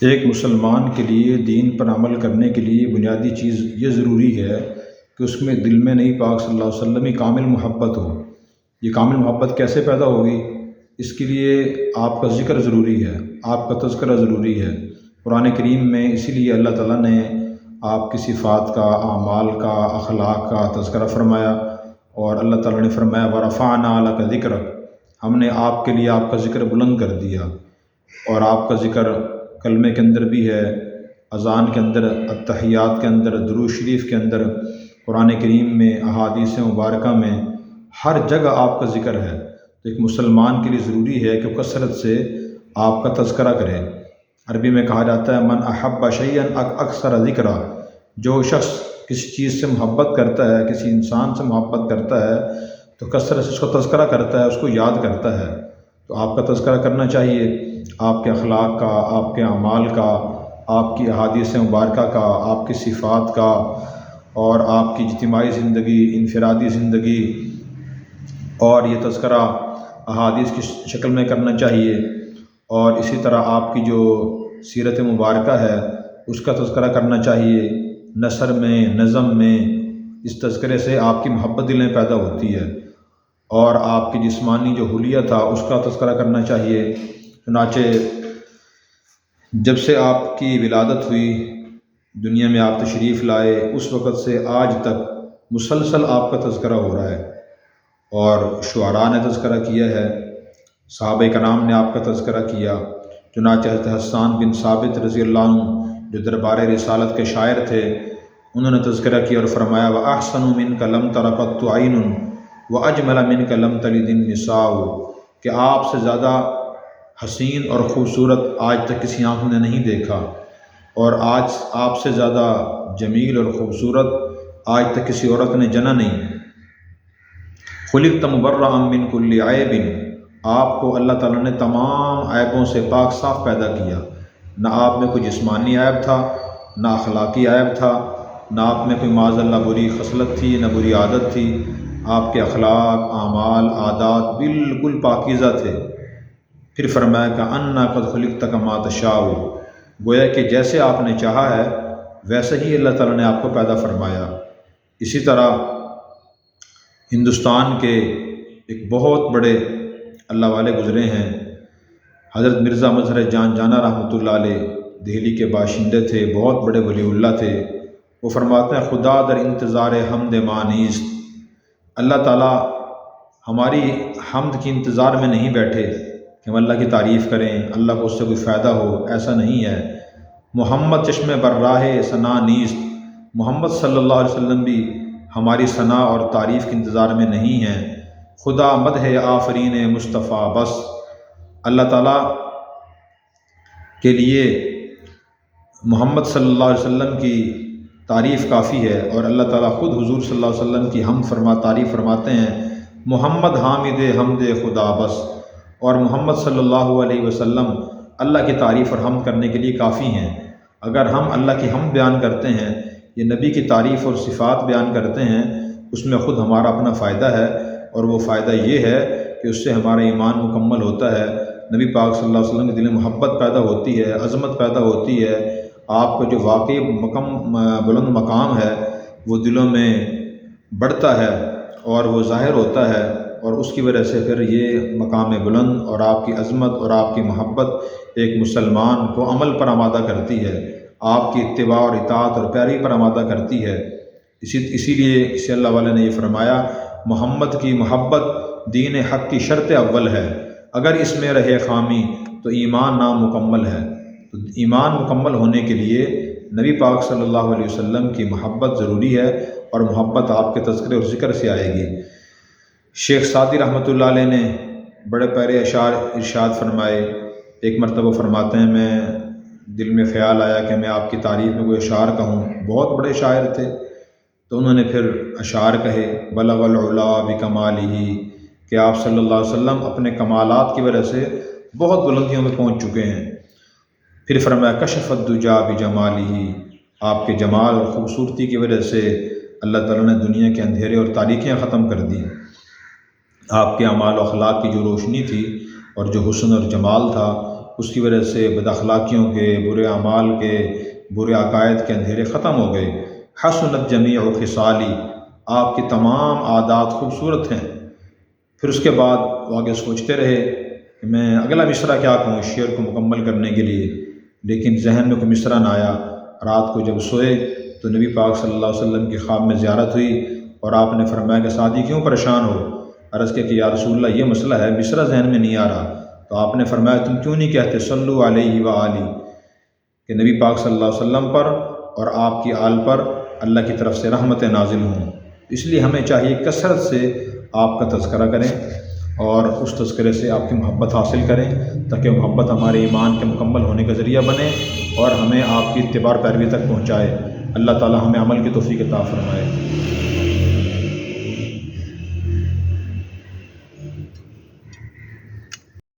ایک مسلمان کے لیے دین پر عمل کرنے کے لیے بنیادی چیز یہ ضروری ہے کہ اس میں دل میں نبی پاک صلی اللہ علیہ وسلم کی کامل محبت ہو۔ یہ کامل محبت کیسے پیدا ہوگی؟ اس کے لیے آپ کا ذکر ضروری ہے، آپ کا تذکرہ ضروری ہے۔ قرآن کریم میں اسی لیے اللہ تعالیٰ نے آپ کی صفات کا، اعمال کا، اخلاق کا تذکرہ فرمایا، اور اللہ تعالیٰ نے فرمایا وَرَفَعْنَا لَكَ ذِكْرَكَ، ہم نے آپ کے لیے آپ کا ذکر بلند کر دیا۔ اور آپ کا ذکر کلمے کے اندر بھی ہے، اذان کے اندر، التحیات کے اندر، درود شریف کے اندر، قرآن کریم میں، احادیث مبارکہ میں، ہر جگہ آپ کا ذکر ہے۔ تو ایک مسلمان کے لیے ضروری ہے کہ کثرت سے آپ کا تذکرہ کرے۔ عربی میں کہا جاتا ہے من احب شیئا اکثر ذکرہ، جو شخص کسی چیز سے محبت کرتا ہے، کسی انسان سے محبت کرتا ہے تو کثرت سے اس کا تذکرہ کرتا ہے، اس کو یاد کرتا ہے۔ تو آپ کا تذکرہ کرنا چاہیے، آپ کے اخلاق کا، آپ کے اعمال کا، آپ کی احادیث مبارکہ کا، آپ کی صفات کا، اور آپ کی اجتماعی زندگی، انفرادی زندگی، اور یہ تذکرہ احادیث کی شکل میں کرنا چاہیے۔ اور اسی طرح آپ کی جو سیرت مبارکہ ہے اس کا تذکرہ کرنا چاہیے، نثر میں، نظم میں۔ اس تذکرے سے آپ کی محبت دل میں پیدا ہوتی ہے، اور آپ کی جسمانی جو حلیہ تھا اس کا تذکرہ کرنا چاہیے۔ چنانچہ جب سے آپ کی ولادت ہوئی، دنیا میں آپ تشریف لائے، اس وقت سے آج تک مسلسل آپ کا تذکرہ ہو رہا ہے، اور شعراء نے تذکرہ کیا ہے، صحابہ کرام نے آپ کا تذکرہ کیا۔ چنانچہ حضرت حسان بن ثابت رضی اللہ عنہ جو دربار رسالت کے شاعر تھے، انہوں نے تذکرہ کیا اور فرمایا وَأَحْسَنُ مِنْكَ لَمْ تَرَ قَطُّ عَيْنٌ وَأَجْمَلَ مِنْكَ لَمْ تَلِدِ النِّسَاءُ، کہ آپ سے زیادہ حسین اور خوبصورت آج تک کسی آنکھ نے نہیں دیکھا، اور آج آپ سے زیادہ جمیل اور خوبصورت آج تک کسی عورت نے جنا نہیں۔ خُلِقْتَ مُبَرَّأً مِّن كُلِّ عَيْبٍ، آپ کو اللہ تعالیٰ نے تمام عیبوں سے پاک صاف پیدا کیا۔ نہ آپ میں کوئی جسمانی عیب تھا، نہ اخلاقی عیب تھا، نہ آپ میں کوئی معاذ اللہ بری خصلت تھی، نہ بری عادت تھی۔ آپ کے اخلاق، اعمال، عادات بالکل پاکیزہ تھے۔ پھر فرمایا کأنک قد خلقت کما تشاء، گویا کہ جیسے آپ نے چاہا ہے ویسے ہی اللہ تعالیٰ نے آپ کو پیدا فرمایا۔ اسی طرح ہندوستان کے ایک بہت بڑے اللہ والے گزرے ہیں، حضرت مرزا مظہر جان جانا رحمۃ اللہ علیہ، دہلی کے باشندے تھے، بہت بڑے ولی اللہ تھے۔ وہ فرماتے ہیں خدا در انتظار حمد ما نیست، اللہ تعالیٰ ہماری حمد کی انتظار میں نہیں بیٹھے کہ ہم اللہ کی تعریف کریں، اللہ کو اس سے کوئی فائدہ ہو، ایسا نہیں ہے۔ محمد چشم براہ ثنا نیست، محمد صلی اللہ علیہ وسلم بھی ہماری ثنا اور تعریف کے انتظار میں نہیں ہیں۔ خدا مدح آفرین مصطفیٰ بس، اللہ تعالیٰ کے لیے محمد صلی اللہ علیہ وسلم کی تعریف کافی ہے، اور اللہ تعالیٰ خود حضور صلی اللہ علیہ وسلم کی تعریف فرماتے ہیں محمد حامد حمد خدا بس، اور محمد صلی اللہ علیہ وسلم اللہ کی تعریف اور حمد کرنے کے لیے کافی ہیں۔ اگر ہم اللہ کی حمد بیان کرتے ہیں، یہ نبی کی تعریف اور صفات بیان کرتے ہیں، اس میں خود ہمارا اپنا فائدہ ہے، اور وہ فائدہ یہ ہے کہ اس سے ہمارا ایمان مکمل ہوتا ہے، نبی پاک صلی اللہ علیہ وسلم کے دل میں محبت پیدا ہوتی ہے، عظمت پیدا ہوتی ہے، آپ کا جو واقعی بلند مقام ہے وہ دلوں میں بڑھتا ہے اور وہ ظاہر ہوتا ہے، اور اس کی وجہ سے پھر یہ مقام بلند اور آپ کی عظمت اور آپ کی محبت ایک مسلمان کو عمل پر آمادہ کرتی ہے، آپ کی اتباع اور اطاعت اور پیروی پر آمادہ کرتی ہے۔ اسی لیے کسی اللہ والے نے یہ فرمایا محمد کی محبت دین حق کی شرط اول ہے، اگر اس میں رہے خامی تو ایمان نامکمل ہے۔ تو ایمان مکمل ہونے کے لیے نبی پاک صلی اللہ علیہ وسلم کی محبت ضروری ہے، اور محبت آپ کے تذکرے اور ذکر سے آئے گی۔ شیخ سعدی رحمۃ اللہ علیہ نے بڑے پیارے اشعار ارشاد فرمائے۔ ایک مرتبہ فرماتے ہیں میں دل میں خیال آیا کہ میں آپ کی تعریف میں کوئی اشعار کہوں، بہت بڑے شاعر تھے، تو انہوں نے پھر اشعار کہے بلغ العلا بکمالہ، کہ آپ صلی اللہ علیہ وسلم اپنے کمالات کی وجہ سے بہت بلندیوں میں پہنچ چکے ہیں۔ پھر فرمایا کشف الدجا بجمالہ، آپ کے جمال اور خوبصورتی کی وجہ سے اللہ تعالیٰ نے دنیا کے اندھیرے اور تاریکیاں ختم کر دی۔ آپ کے اعمال و اخلاق کی جو روشنی تھی اور جو حسن اور جمال تھا اس کی وجہ سے بد اخلاقیوں کے، برے اعمال کے، برے عقائد کے اندھیرے ختم ہو گئے۔ حسنت جمیع خصالی، آپ کی تمام عادات خوبصورت ہیں۔ پھر اس کے بعد وہ آگے سوچتے رہے کہ میں اگلا مصرع کیا کہوں اس شعر کو مکمل کرنے کے لیے، لیکن ذہن میں کوئی مصرع نہ آیا۔ رات کو جب سوئے تو نبی پاک صلی اللہ علیہ وسلم کی خواب میں زیارت ہوئی اور آپ نے فرمایا کہ سعدی کیوں پریشان ہو؟ عرض کیا کہ یا رسول اللہ یہ مسئلہ ہے، مصرع ذہن میں نہیں آ رہا۔ تو آپ نے فرمایا تم کیوں نہیں کہتے صلو علیہ وآلہ، کہ نبی پاک صلی اللہ علیہ وسلم پر اور آپ کی آل پر اللہ کی طرف سے رحمت نازل ہوں۔ اس لیے ہمیں چاہیے کثرت سے آپ کا تذکرہ کریں اور اس تذکرے سے آپ کی محبت حاصل کریں، تاکہ محبت ہمارے ایمان کے مکمل ہونے کا ذریعہ بنے اور ہمیں آپ کی اتباع پیروی تک پہنچائے۔ اللہ تعالی ہمیں عمل کی توفیق عطا فرمائے۔